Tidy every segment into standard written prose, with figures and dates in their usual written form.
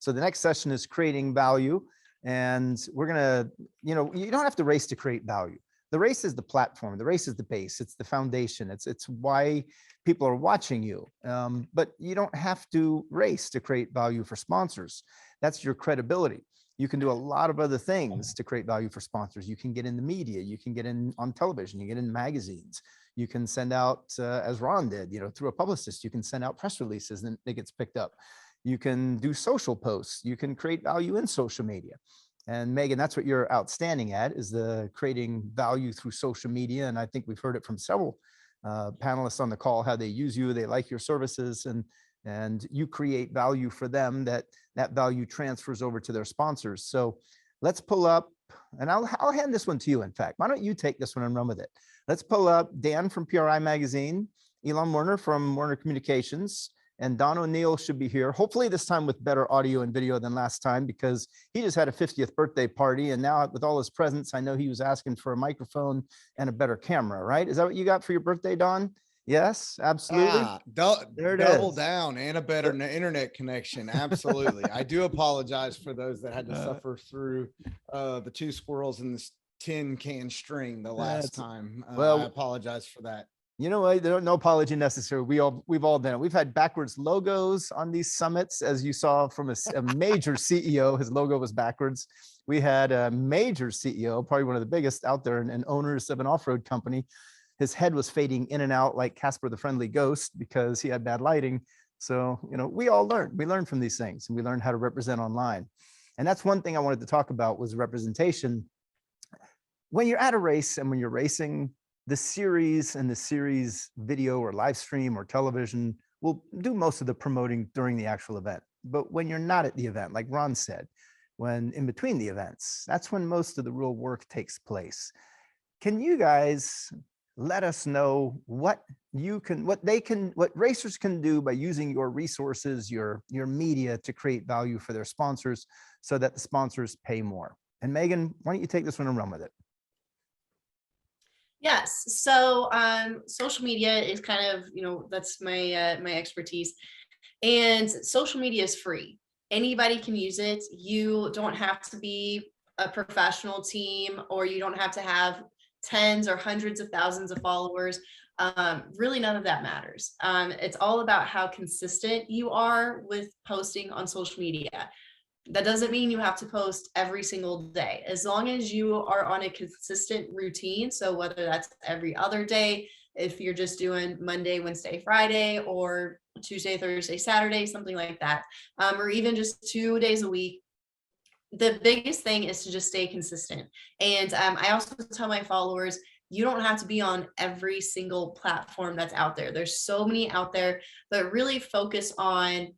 So the next session is creating value. And we're gonna, you don't have to race to create value. The race is the platform. The race is the base. It's the foundation. It's why people are watching you. But you don't have to race to create value for sponsors. That's your credibility. You can do a lot of other things to create value for sponsors. You can get in the media. You can get in on television. You get in magazines. You can send out, as Ron did, through a publicist. You can send out press releases and it gets picked up. You can do social posts. You can create value in social media. And Megan, that's what you're outstanding at, is the creating value through social media. And I think we've heard it from several panelists on the call, how they use you, they like your services, and you create value for them, that value transfers over to their sponsors. So let's pull up, and I'll hand this one to you. In fact, why don't you take this one and run with it? Let's pull up Dan from PRI Magazine, Elon Werner from Werner Communications, and Don O'Neill should be here, hopefully this time with better audio and video than last time, because he just had a 50th birthday party. And now with all his presents, I know he was asking for a microphone and a better camera, right? Is that what you got for your birthday, Don? Yes, absolutely. There it is. Double down and a better internet connection. Absolutely. I do apologize for those that had to suffer through the two squirrels and this tin can string the last time. I apologize for that. You know what? There's no apology necessary. We've all done it. We've had backwards logos on these summits, as you saw from a major CEO. His logo was backwards. We had a major CEO, probably one of the biggest out there, and owners of an off-road company. His head was fading in and out like Casper the Friendly Ghost because he had bad lighting. So, we all learn. We learn from these things, and we learn how to represent online. And that's one thing I wanted to talk about, was representation. When you're at a race and when you're racing, the series and the series video or live stream or television will do most of the promoting during the actual event. But when you're not at the event, like Ron said, when in between the events, that's when most of the real work takes place. Can you guys let us know what racers can do by using your resources, your media, to create value for their sponsors so that the sponsors pay more? And Megan, why don't you take this one and run with it? Yes. So social media is kind of, that's my my expertise. And social media is free. Anybody can use it. You don't have to be a professional team, or you don't have to have tens or hundreds of thousands of followers. Really, none of that matters. It's all about how consistent you are with posting on social media. That doesn't mean you have to post every single day. As long as you are on a consistent routine, so whether that's every other day, if you're just doing Monday, Wednesday, Friday, or Tuesday, Thursday, Saturday, something like that, or even just 2 days a week, the biggest thing is to just stay consistent. And I also tell my followers, you don't have to be on every single platform that's out there. There's so many out there, but really focus on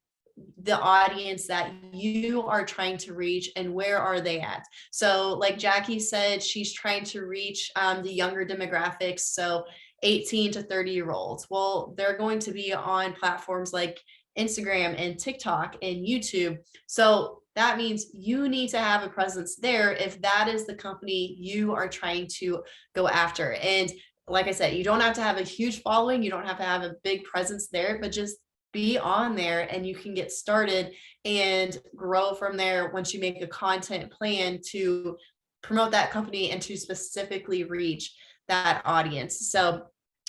the audience that you are trying to reach and where are they at. So like Jackie said, she's trying to reach the younger demographics, so 18 to 30-year-olds. Well, they're going to be on platforms like Instagram and TikTok and YouTube. So that means you need to have a presence there if that is the company you are trying to go after. And like I said, you don't have to have a huge following, you don't have to have a big presence there, but just be on there and you can get started and grow from there once you make a content plan to promote that company and to specifically reach that audience. So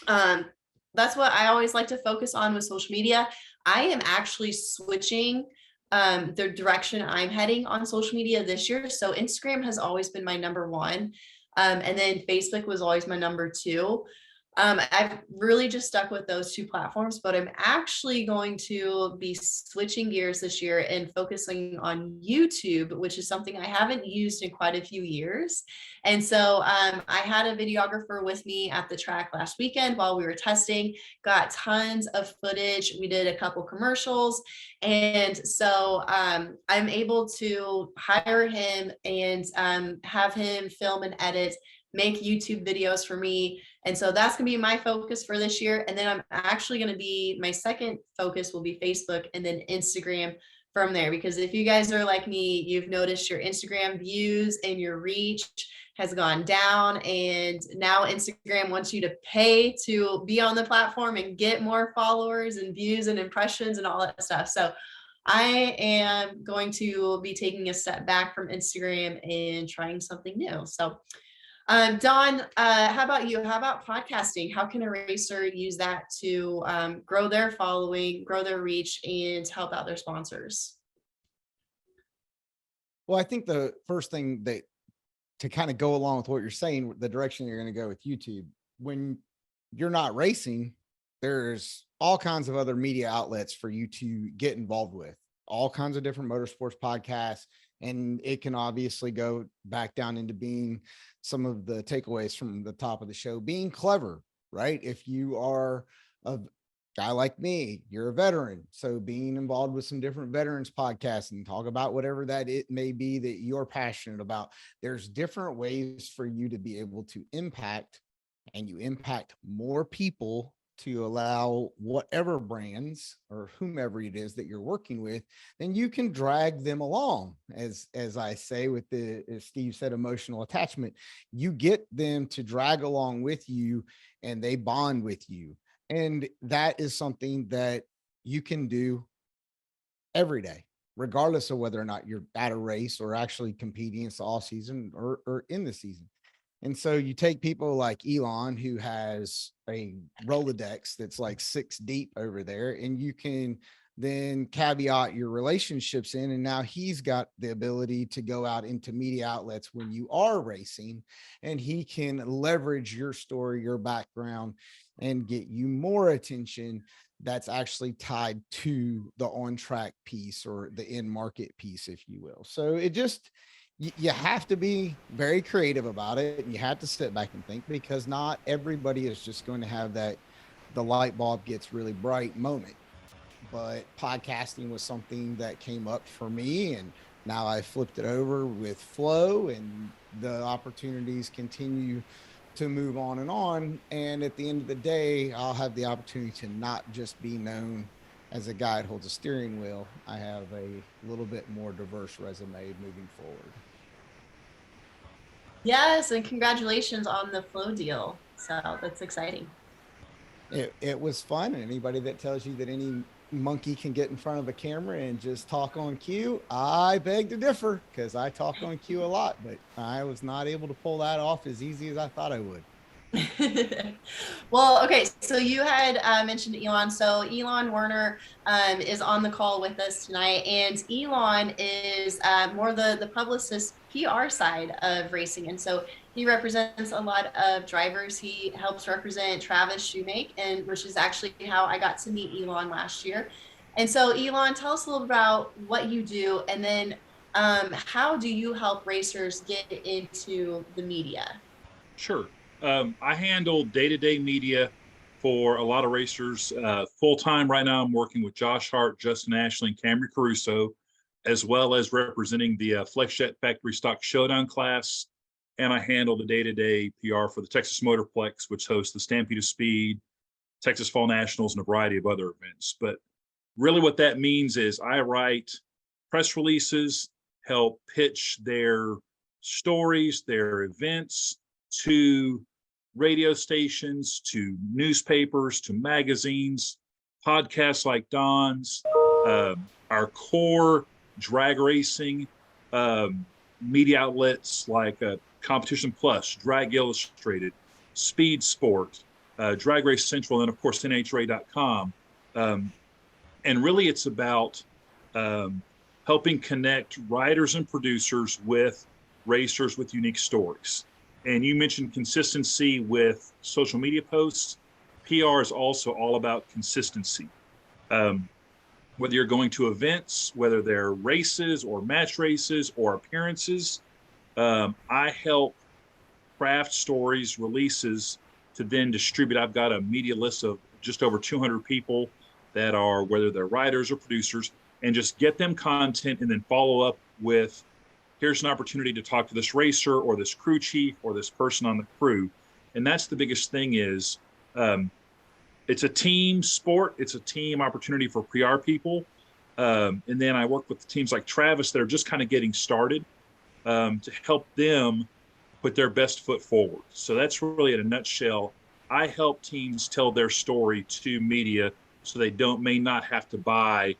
that's what I always like to focus on with social media. I am actually switching the direction I'm heading on social media this year. So Instagram has always been my number one. And then Facebook was always my number two. I've really just stuck with those two platforms, but I'm actually going to be switching gears this year and focusing on YouTube, which is something I haven't used in quite a few years. And so I had a videographer with me at the track last weekend while we were testing, got tons of footage. We did a couple commercials. And so I'm able to hire him and have him film and edit, make YouTube videos for me. And so that's going to be my focus for this year. And then I'm actually going to be, my second focus will be Facebook and then Instagram from there. Because if you guys are like me, you've noticed your Instagram views and your reach has gone down. And now Instagram wants you to pay to be on the platform and get more followers and views and impressions and all that stuff. So I am going to be taking a step back from Instagram and trying something new. So, Don, how about you? How about podcasting? How can a racer use that to grow their following, grow their reach, and help out their sponsors? Well, I think the first thing that to kind of go along with what you're saying, the direction you're going to go with YouTube, when you're not racing, there's all kinds of other media outlets for you to get involved with, all kinds of different motorsports podcasts. And it can obviously go back down into being some of the takeaways from the top of the show, being clever, right? If you are a guy like me, you're a veteran. So being involved with some different veterans podcasts and talk about whatever that it may be that you're passionate about. There's different ways for you to be able to impact, and you impact more people to allow whatever brands or whomever it is that you're working with, then you can drag them along. As I say with as Steve said, emotional attachment, you get them to drag along with you and they bond with you. And that is something that you can do every day, regardless of whether or not you're at a race or actually competing. It's all season or in the season. And so you take people like Elon, who has a Rolodex that's like 6 deep over there, and you can then caveat your relationships in. And now he's got the ability to go out into media outlets when you are racing, and he can leverage your story, your background, and get you more attention that's actually tied to the on-track piece or the in-market piece, if you will. So it just, you have to be very creative about it, and you have to sit back and think, because not everybody is just going to have that the light bulb gets really bright moment. But podcasting was something that came up for me, and now I flipped it over with Flow, and the opportunities continue to move on and on. And at the end of the day, I'll have the opportunity to not just be known as a guy that holds a steering wheel. I have a little bit more diverse resume moving forward. Yes, and congratulations on the Flow deal. So that's exciting. It was fun. And anybody that tells you that any monkey can get in front of a camera and just talk on cue, I beg to differ, because I talk on cue a lot, but I was not able to pull that off as easy as I thought I would. Well, okay, so you had mentioned Elon. So Elon Werner is on the call with us tonight, and Elon is more the publicist PR side of racing, and so he represents a lot of drivers. He helps represent Travis Shoemake, and which is actually how I got to meet Elon last year. And so Elon, tell us a little about what you do, and then how do you help racers get into the media? Sure. I handle day-to-day media for a lot of racers. Full-time right now, I'm working with Josh Hart, Justin Ashley, and Camry Caruso, as well as representing the FlexJet Factory Stock Showdown class. And I handle the day-to-day PR for the Texas Motorplex, which hosts the Stampede of Speed, Texas Fall Nationals, and a variety of other events. But really what that means is I write press releases, help pitch their stories, their events to radio stations, to newspapers, to magazines, podcasts like Don's, our core drag racing media outlets like Competition Plus, Drag Illustrated, Speed Sport, Drag Race Central, and of course NHRA.com. And really it's about helping connect writers and producers with racers with unique stories. And you mentioned consistency with social media posts. PR is also all about consistency. Whether you're going to events, whether they're races or match races or appearances, I help craft stories, releases to then distribute. I've got a media list of just over 200 people that are, whether they're writers or producers, and just get them content and then follow up with, here's an opportunity to talk to this racer or this crew chief or this person on the crew. And that's the biggest thing is it's a team sport. It's a team opportunity for PR people. And then I work with teams like Travis that are just kind of getting started to help them put their best foot forward. So that's really in a nutshell. I help teams tell their story to media so they may not have to buy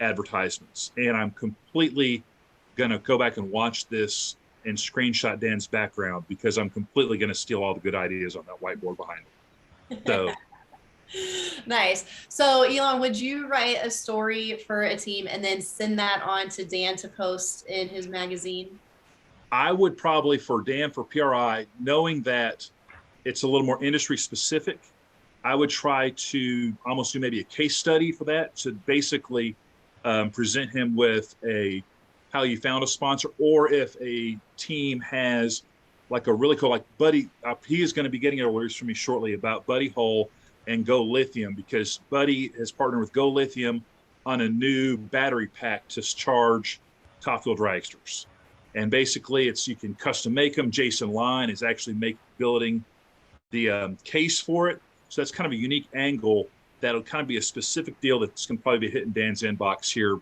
advertisements. And I'm completely going to go back and watch this and screenshot Dan's background, because I'm completely going to steal all the good ideas on that whiteboard behind him. So nice. So Elon, would you write a story for a team and then send that on to Dan to post in his magazine? I would probably, for Dan, for PRI, knowing that it's a little more industry specific, I would try to almost do maybe a case study for that, to basically present him with how you found a sponsor, or if a team has like a really cool, like Buddy, he is going to be getting orders from me shortly about Buddy Hole and Go Lithium, because Buddy has partnered with Go Lithium on a new battery pack to charge top wheel dragsters. And basically you can custom make them. Jason Line is actually building the case for it. So that's kind of a unique angle that'll kind of be a specific deal that's going to probably be hitting Dan's inbox here,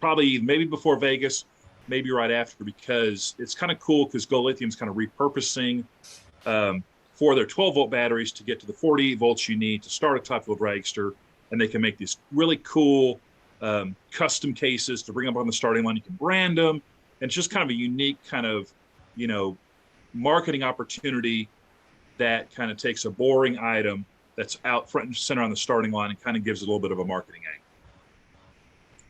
probably maybe before Vegas, maybe right after, because it's kind of cool, because Go Lithium's kind of repurposing for their 12-volt batteries to get to the 48 volts you need to start a top wheel dragster. And they can make these really cool custom cases to bring up on the starting line. You can brand them. And it's just kind of a unique kind of, marketing opportunity that kind of takes a boring item that's out front and center on the starting line and kind of gives it a little bit of a marketing angle.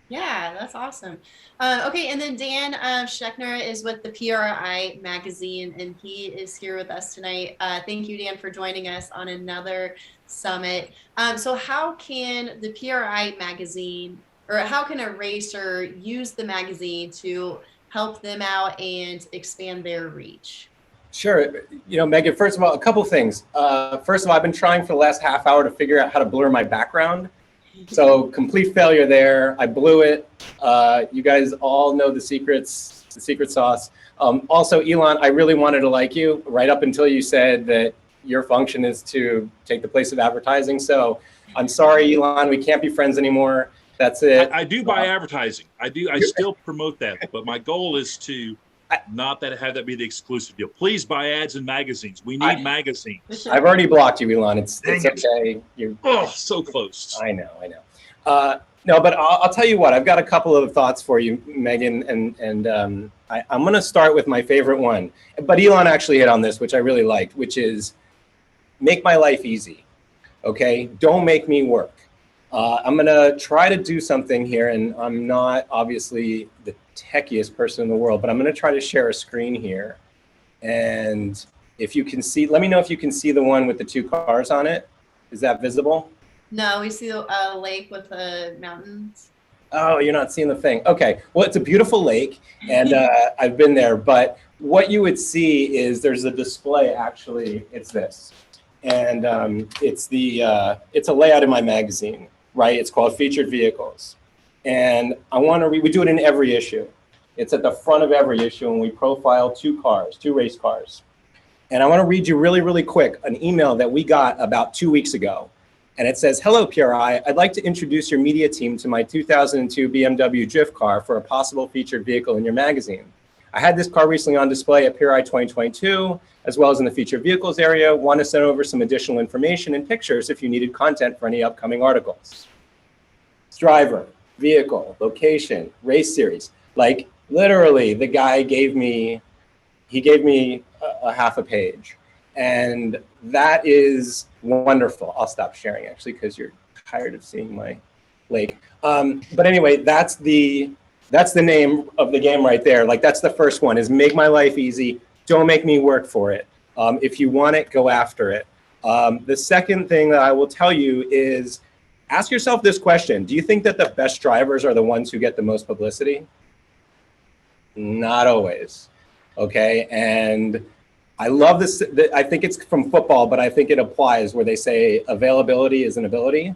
Yeah, that's awesome. Okay, and then Dan Schechner is with the PRI magazine, and he is here with us tonight. Thank you, Dan, for joining us on another summit. So how can the PRI magazine, or how can a racer use the magazine to help them out and expand their reach? Sure. Megan, first of all, a couple things. First of all, I've been trying for the last half hour to figure out how to blur my background. So complete failure there. I blew it. You guys all know the secret sauce. Also, Elon, I really wanted to like you right up until you said that your function is to take the place of advertising. So I'm sorry, Elon, we can't be friends anymore. That's it. I do buy advertising. I still promote that, but my goal is to not have that be the exclusive deal. Please buy ads in magazines. We need magazines. I've already blocked you, Elon. It's okay. So close. I know. No, but I'll tell you what. I've got a couple of thoughts for you, Megan, and I'm going to start with my favorite one. But Elon actually hit on this, which I really liked, which is make my life easy. Okay, don't make me work. I'm going to try to do something here, and I'm not obviously the techiest person in the world, but I'm going to try to share a screen here. And if you can see, let me know if you can see the one with the two cars on it. Is that visible? No, we see a lake with the mountains. Oh, you're not seeing the thing. Okay. Well, it's a beautiful lake, and I've been there. But what you would see is there's a display. Actually, it's this, and it's a layout in my magazine, right? It's called Featured Vehicles, and I want to we do it in every issue. It's at the front of every issue, and we profile two race cars. And I want to read you really, really quick an email that we got about 2 weeks ago. And it says, "Hello, PRI. I'd like to introduce your media team to my 2002 BMW drift car for a possible featured vehicle in your magazine. I had this car recently on display at PRI 2022, as well as in the featured vehicles area. Want to send over some additional information and pictures if you needed content for any upcoming articles. Driver, vehicle, location, race series." Like literally the guy gave me a half a page. And that is wonderful. I'll stop sharing actually, because you're tired of seeing my lake. But anyway, that's the name of the game right there. Like that's the first one, is make my life easy. Don't make me work for it. If you want it, go after it. The second thing that I will tell you is ask yourself this question. Do you think that the best drivers are the ones who get the most publicity? Not always. Okay. And I love this. I think it's from football, but I think it applies where they say availability is an ability,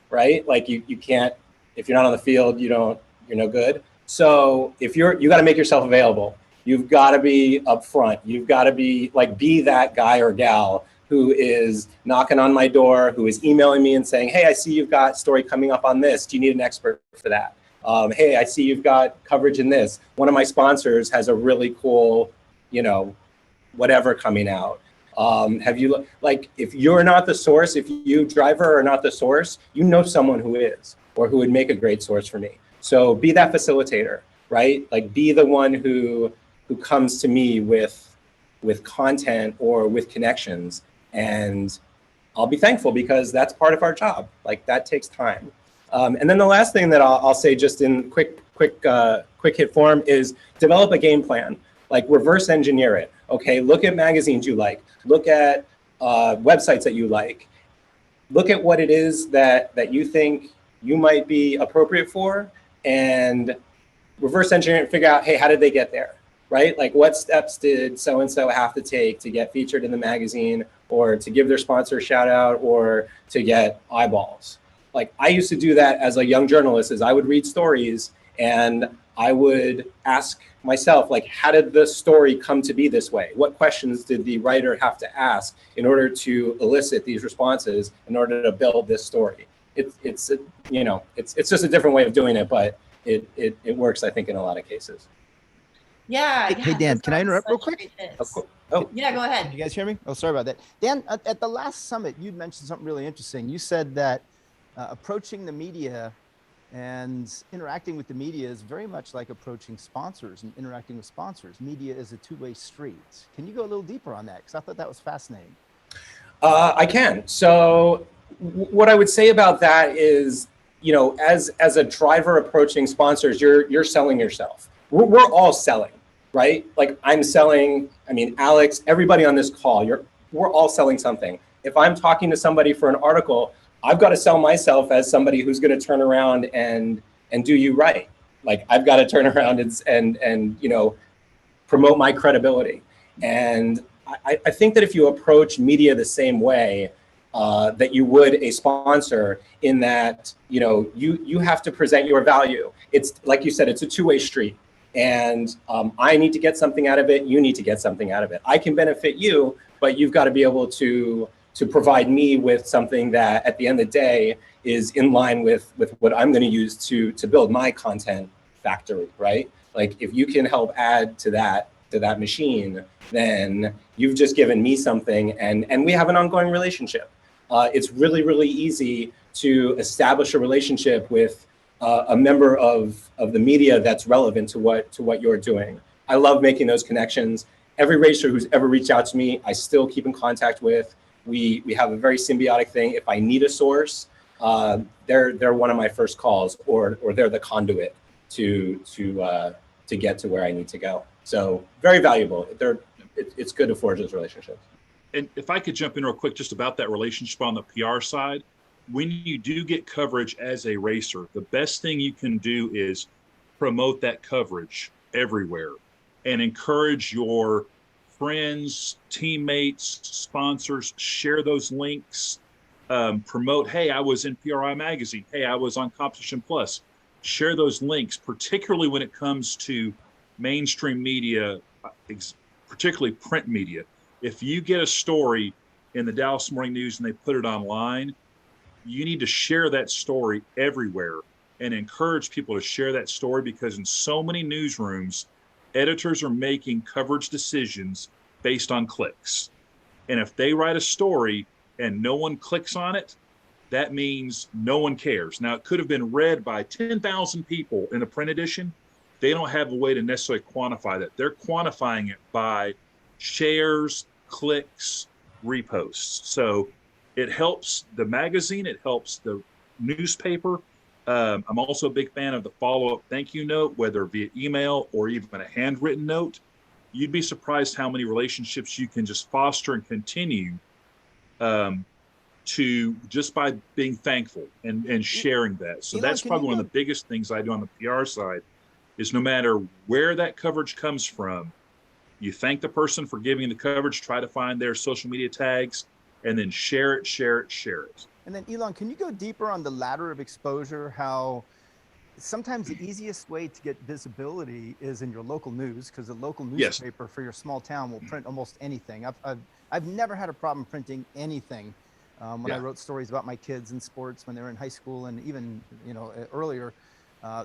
right? Like you can't, if you're not on the field, you're no good. So if you got to make yourself available. You've got to be upfront. You've got to be that guy or gal who is knocking on my door, who is emailing me and saying, "Hey, I see you've got story coming up on this. Do you need an expert for that? Hey, I see you've got coverage in this. One of my sponsors has a really cool, whatever coming out." Have you, if you're not the source, if you driver are not the source, someone who is, or who would make a great source for me. So be that facilitator, right? Like be the one who comes to me with content or with connections, and I'll be thankful because that's part of our job. Like that takes time. And then the last thing that I'll say just in quick hit form is develop a game plan. Like reverse engineer it. Okay, look at magazines you like. Look at websites that you like. Look at what it is that you think you might be appropriate for, and reverse engineer it and figure out, hey, how did they get there? Right? Like what steps did so-and-so have to take to get featured in the magazine, or to give their sponsor a shout out, or to get eyeballs? Like I used to do that as a young journalist, is I would read stories and I would ask myself, like, how did the story come to be this way? What questions did the writer have to ask in order to elicit these responses in order to build this story? It's just a different way of doing it, but it works, I think, in a lot of cases. Yeah. Hey, Dan, can I interrupt real quick? Of course. Oh, Yeah, go ahead. Can you guys hear me? Oh, sorry about that. Dan, at the last summit, you'd mentioned something really interesting. You said that approaching the media and interacting with the media is very much like approaching sponsors and interacting with sponsors. Media is a two-way street. Can you go a little deeper on that? Because I thought that was fascinating. I can. So what I would say about that is, as a driver approaching sponsors, you're selling yourself. We're all selling, right? Like I'm selling, Alex, everybody on this call, we're all selling something. If I'm talking to somebody for an article, I've got to sell myself as somebody who's going to turn around and do you right. Like I've got to turn around and promote my credibility. And I think that if you approach media the same way that you would a sponsor, in that you have to present your value. It's like you said, it's a two-way street. And I need to get something out of it. You need to get something out of it. I can benefit you, but you've got to be able to provide me with something that at the end of the day is in line with what I'm going to use to build my content factory, right? Like if you can help add to that machine, then you've just given me something, and we have an ongoing relationship. It's really, really easy to establish a relationship with a member of the media that's relevant to what you're doing. I love making those connections. Every racer who's ever reached out to me, I still keep in contact with. We have a very symbiotic thing. If I need a source, they're one of my first calls, or they're the conduit to get to where I need to go. So very valuable. It's good to forge those relationships. And if I could jump in real quick just about that relationship on the PR side, when you do get coverage as a racer, the best thing you can do is promote that coverage everywhere and encourage your friends, teammates, sponsors, share those links, promote, hey, I was in PRI Magazine. Hey, I was on Competition Plus. Share those links, particularly when it comes to mainstream media, particularly print media. If you get a story in the Dallas Morning News and they put it online, you need to share that story everywhere and encourage people to share that story, because in so many newsrooms, editors are making coverage decisions based on clicks. And if they write a story and no one clicks on it, that means no one cares. Now, it could have been read by 10,000 people in a print edition. They don't have a way to necessarily quantify that. They're quantifying it by shares, clicks, reposts. So it helps the magazine, it helps the newspaper. I'm also a big fan of the follow-up thank you note, whether via email or even a handwritten note. You'd be surprised how many relationships you can just foster and continue to just by being thankful and sharing that. So Elon, that's probably one of the biggest things I do on the PR side, is no matter where that coverage comes from, you thank the person for giving the coverage, try to find their social media tags, and then share it, share it, share it. And then Elon, can you go deeper on the ladder of exposure? How sometimes the easiest way to get visibility is in your local news, because the local newspaper for your small town will print almost anything. I've never had a problem printing anything. When I wrote stories about my kids in sports when they were in high school, and even earlier,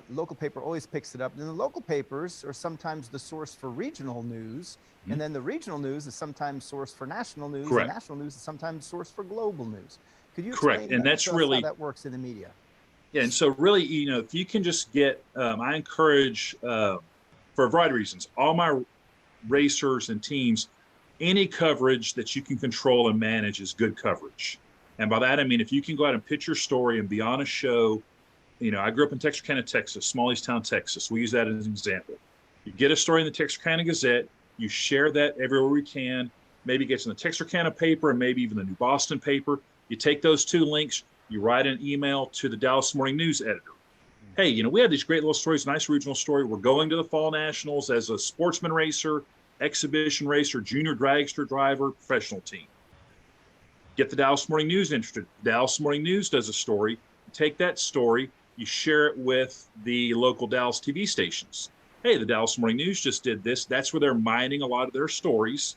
local paper always picks it up. And the local papers are sometimes the source for regional news, and then the regional news is sometimes source for national news. Correct. And national news is sometimes source for global news. Could you Correct, explain and that's to us really how that works in the media? Yeah, and so really, if you can just get, I encourage, for a variety of reasons, all my racers and teams, any coverage that you can control and manage is good coverage. And by that, I mean, if you can go out and pitch your story and be on a show, I grew up in Texarkana, Texas, small East town, Texas. We use that as an example. You get a story in the Texarkana Gazette, you share that everywhere we can, maybe it gets in the Texarkana paper and maybe even the New Boston paper. You take those 2 links, you write an email to the Dallas Morning News editor. Hey, we have these great little stories, nice regional story. We're going to the Fall Nationals as a sportsman racer, exhibition racer, junior dragster driver, professional team. Get the Dallas Morning News interested. Dallas Morning News does a story. You take that story, you share it with the local Dallas TV stations. Hey, the Dallas Morning News just did this. That's where they're mining a lot of their stories,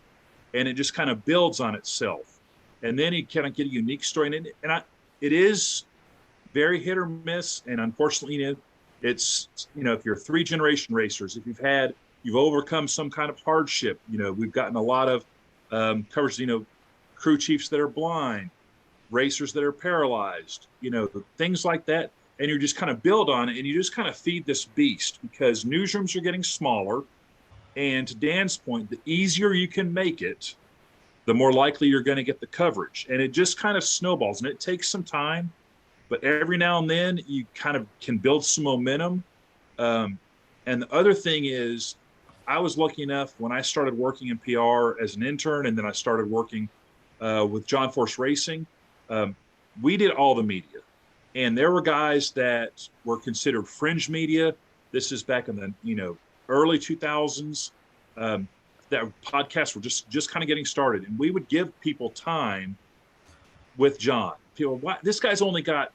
and it just kind of builds on itself. And then you kind of get a unique story. And it is very hit or miss. And unfortunately, it's, if you're 3-generation racers, if you've overcome some kind of hardship, we've gotten a lot of coverage, crew chiefs that are blind, racers that are paralyzed, things like that. And you just kind of build on it and you just kind of feed this beast, because newsrooms are getting smaller. And to Dan's point, the easier you can make it, the more likely you're going to get the coverage. And it just kind of snowballs, and it takes some time, but every now and then you kind of can build some momentum. And the other thing is, I was lucky enough when I started working in PR as an intern, and then I started working with John Force Racing. We did all the media, and there were guys that were considered fringe media. This is back in the early 2000s. That podcasts were just kind of getting started, and we would give people time with John. People, this guy's only got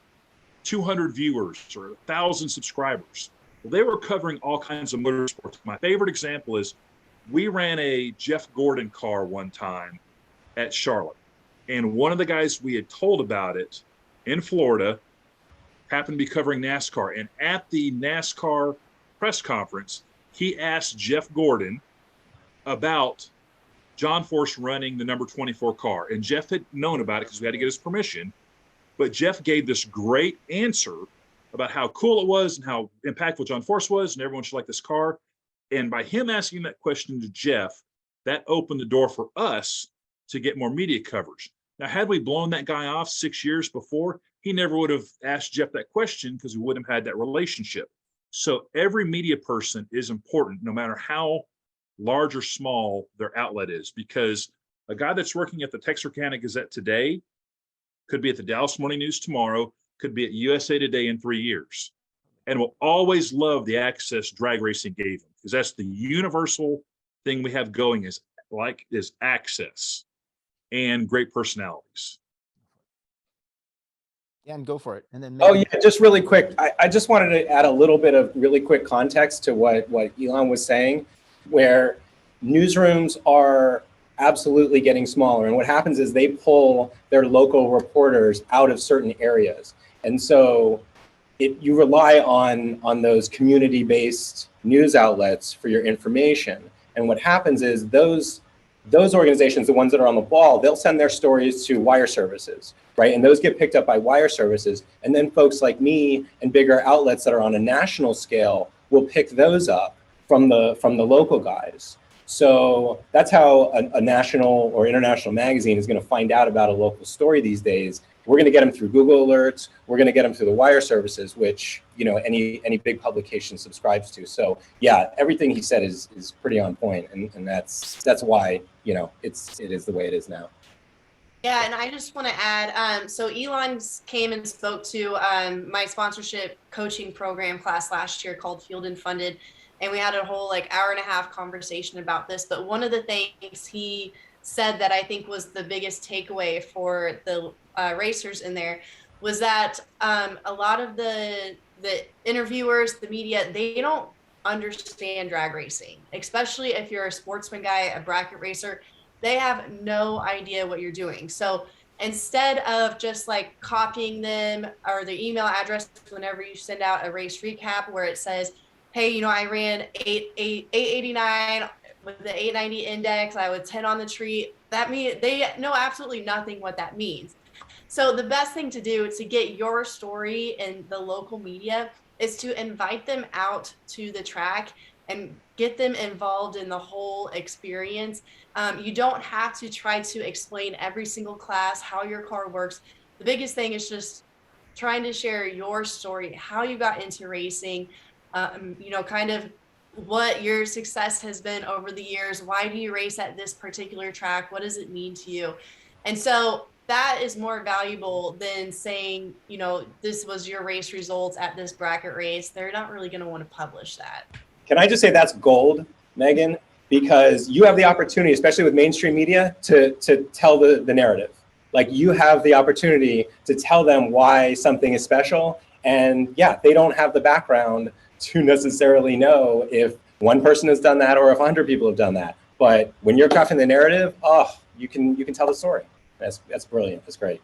200 viewers or 1,000 subscribers. Well, they were covering all kinds of motorsports. My favorite example is we ran a Jeff Gordon car one time at Charlotte, and one of the guys we had told about it in Florida happened to be covering NASCAR. And at the NASCAR press conference, he asked Jeff Gordon about John Force running the number 24 car. And Jeff had known about it because we had to get his permission. But Jeff gave this great answer about how cool it was and how impactful John Force was, and everyone should like this car. And by him asking that question to Jeff, that opened the door for us to get more media coverage. Now, had we blown that guy off 6 years before, he never would have asked Jeff that question, because we wouldn't have had that relationship. So every media person is important, no matter how large or small their outlet is, because a guy that's working at the Texarkana Gazette today could be at the Dallas Morning News tomorrow, could be at USA Today in 3 years, and will always love the access drag racing gave him, because that's the universal thing we have going is access and great personalities. Yeah, and go for it. And then Just really quick. I just wanted to add a little bit of really quick context to what Elon was saying, where newsrooms are absolutely getting smaller. And what happens is they pull their local reporters out of certain areas. And so you rely on those community-based news outlets for your information. And what happens is those organizations, the ones that are on the ball, they'll send their stories to wire services, right? And those get picked up by wire services. And then folks like me and bigger outlets that are on a national scale will pick those up from the local guys. So that's how a national or international magazine is going to find out about a local story these days. We're going to get them through Google alerts. We're going to get them through the wire services, which any big publication subscribes to. So yeah, everything he said is pretty on point, and that's why it is the way it is now. Yeah, and I just want to add, so Elon came and spoke to my sponsorship coaching program class last year called Field and Funded, and we had a whole hour-and-a-half conversation about this. But one of the things he said that I think was the biggest takeaway for the racers in there was that a lot of the interviewers, the media, they don't understand drag racing, especially if you're a sportsman guy, a bracket racer. They have no idea what you're doing. So instead of just copying them or their email address whenever you send out a race recap where it says, hey, I ran 889 with the 890 index, I was 10 on the tree. That means they know absolutely nothing what that means. So the best thing to do to get your story in the local media is to invite them out to the track and get them involved in the whole experience. You don't have to try to explain every single class, how your car works. The biggest thing is just trying to share your story, how you got into racing, kind of what your success has been over the years. Why do you race at this particular track? What does it mean to you? And so that is more valuable than saying, this was your race results at this bracket race. They're not really going to want to publish that. Can I just say that's gold, Megan? Because you have the opportunity, especially with mainstream media, to tell the narrative. Like, you have the opportunity to tell them why something is special. And yeah, they don't have the background to necessarily know if one person has done that or if 100 people have done that. But when you're crafting the narrative, you can tell the story. That's brilliant. That's great.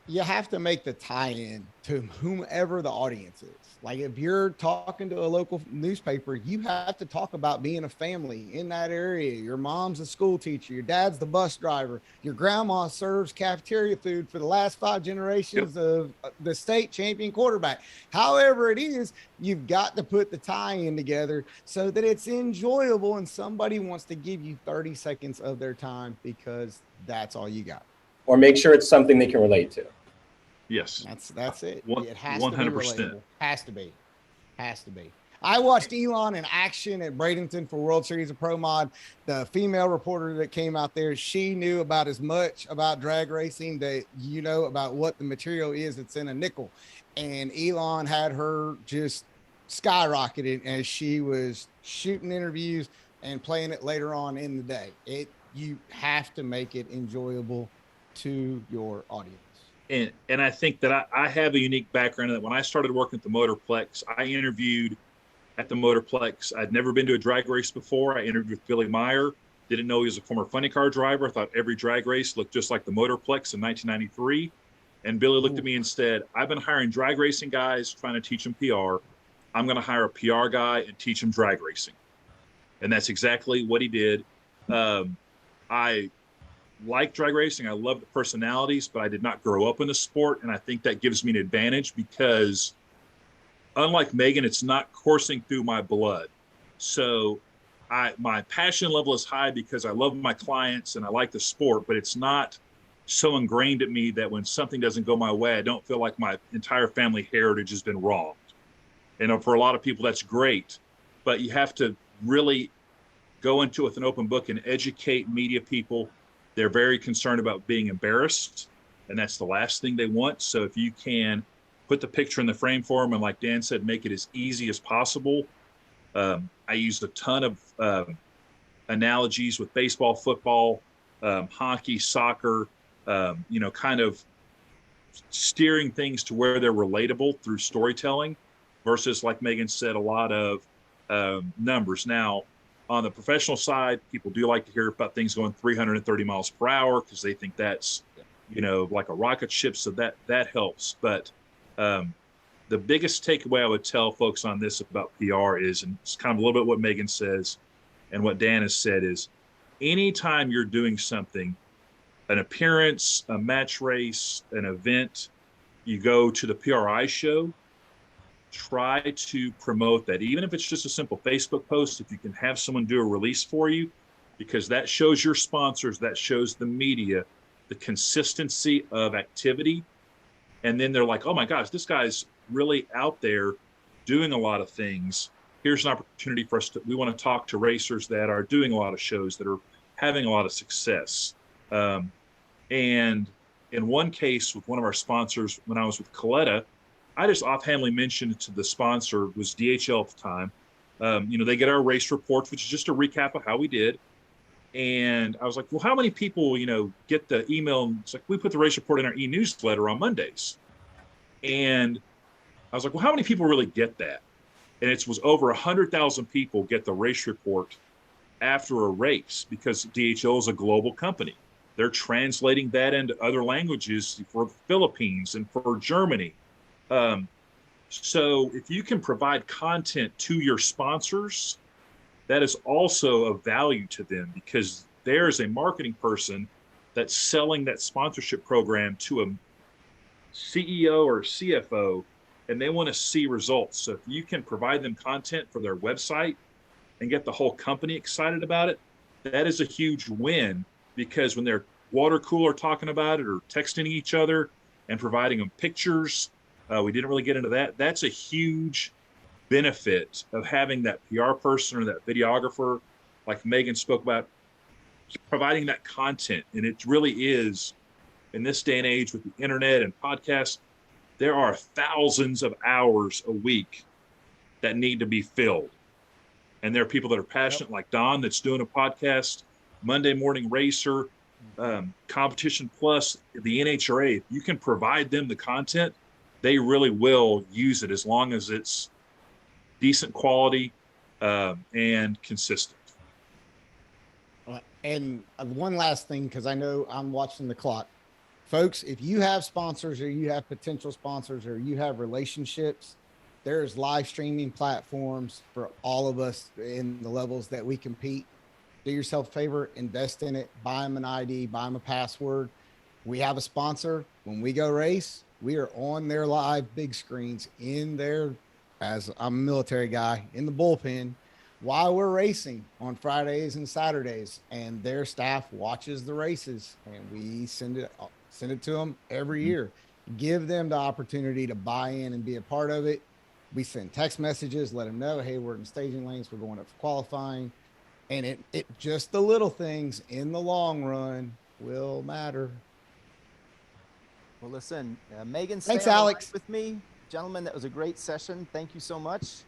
You have to make the tie-in to whomever the audience is. Like, if you're talking to a local newspaper, you have to talk about being a family in that area. Your mom's a school teacher, your dad's the bus driver, your grandma serves cafeteria food for the last 5 generations of the state champion quarterback. However it is, you've got to put the tie-in together so that it's enjoyable and somebody wants to give you 30 seconds of their time because that's all you got. Or make sure it's something they can relate to. Yes. That's it. It has 100%. to be relatable. Has to be. I watched Elon in action at Bradenton for World Series of Pro Mod. The female reporter that came out there, she knew about as much about drag racing that about what the material is that's in a nickel. And Elon had her just skyrocketed as she was shooting interviews and playing it later on in the day. You have to make it enjoyable to your audience. And I think that I have a unique background in that when I started working at the Motorplex, I interviewed at the Motorplex. I'd never been to a drag race before. I interviewed with Billy Meyer. Didn't know he was a former funny car driver. I thought every drag race looked just like the Motorplex in 1993. And Billy looked at me and said, I've been hiring drag racing guys, trying to teach them PR. I'm going to hire a PR guy and teach them drag racing. And that's exactly what he did. I like drag racing. I love the personalities, but I did not grow up in the sport. And I think that gives me an advantage because unlike Megan, it's not coursing through my blood. So my passion level is high because I love my clients and I like the sport, but it's not so ingrained at me that when something doesn't go my way, I don't feel like my entire family heritage has been wronged. And for a lot of people, that's great, but you have to really go into it with an open book and educate media people. They're very concerned about being embarrassed, and that's the last thing they want. So if you can put the picture in the frame for them and, like Dan said, make it as easy as possible. I used a ton of analogies with baseball, football, hockey, soccer, kind of steering things to where they're relatable through storytelling versus, like Megan said, a lot of numbers. Now, on the professional side, people do like to hear about things going 330 miles per hour because they think that's, like a rocket ship. So that helps. But the biggest takeaway I would tell folks on this about PR is, and it's kind of a little bit what Megan says and what Dan has said, is anytime you're doing something, an appearance, a match race, an event, you go to the PRI show, try to promote that, even if it's just a simple Facebook post. If you can have someone do a release for you, because that shows your sponsors, that shows the media the consistency of activity. And then they're like, oh my gosh, this guy's really out there doing a lot of things. Here's an opportunity for us we want to talk to racers that are doing a lot of shows, that are having a lot of success. And in one case with one of our sponsors, when I was with Coletta, I just offhandedly mentioned to the sponsor, was DHL at the time. They get our race reports, which is just a recap of how we did. And I was like, well, how many people, get the email? It's like, we put the race report in our e-newsletter on Mondays. And I was like, well, how many people really get that? And it was over 100,000 people get the race report after a race, because DHL is a global company. They're translating that into other languages for the Philippines and for Germany. So if you can provide content to your sponsors, that is also of value to them, because there's a marketing person that's selling that sponsorship program to a CEO or CFO, and they want to see results. So if you can provide them content for their website and get the whole company excited about it, that is a huge win, because when they're water cooler talking about it or texting each other and providing them pictures, we didn't really get into that. That's a huge benefit of having that PR person or that videographer, like Megan spoke about, providing that content. And it really is, in this day and age with the internet and podcasts, there are thousands of hours a week that need to be filled. And there are people that are passionate, like Don, that's doing a podcast, Monday Morning Racer, Competition Plus, the NHRA. If you can provide them the content, they really will use it, as long as it's decent quality and consistent. And one last thing, because I know I'm watching the clock. Folks, if you have sponsors, or you have potential sponsors, or you have relationships, there's live streaming platforms for all of us in the levels that we compete. Do yourself a favor, invest in it, buy them an ID, buy them a password. We have a sponsor. When we go race, we are on their live big screens in there, as I'm a military guy, in the bullpen while we're racing on Fridays and Saturdays, and their staff watches the races, and we send it to them every year. Give them the opportunity to buy in and be a part of it. We send text messages, let them know, hey, we're in staging lanes, we're going up for qualifying. And it just the little things in the long run will matter. Well, listen, Megan, Thanks, stay on the line Alex. with me. Gentlemen, that was a great session. Thank you so much.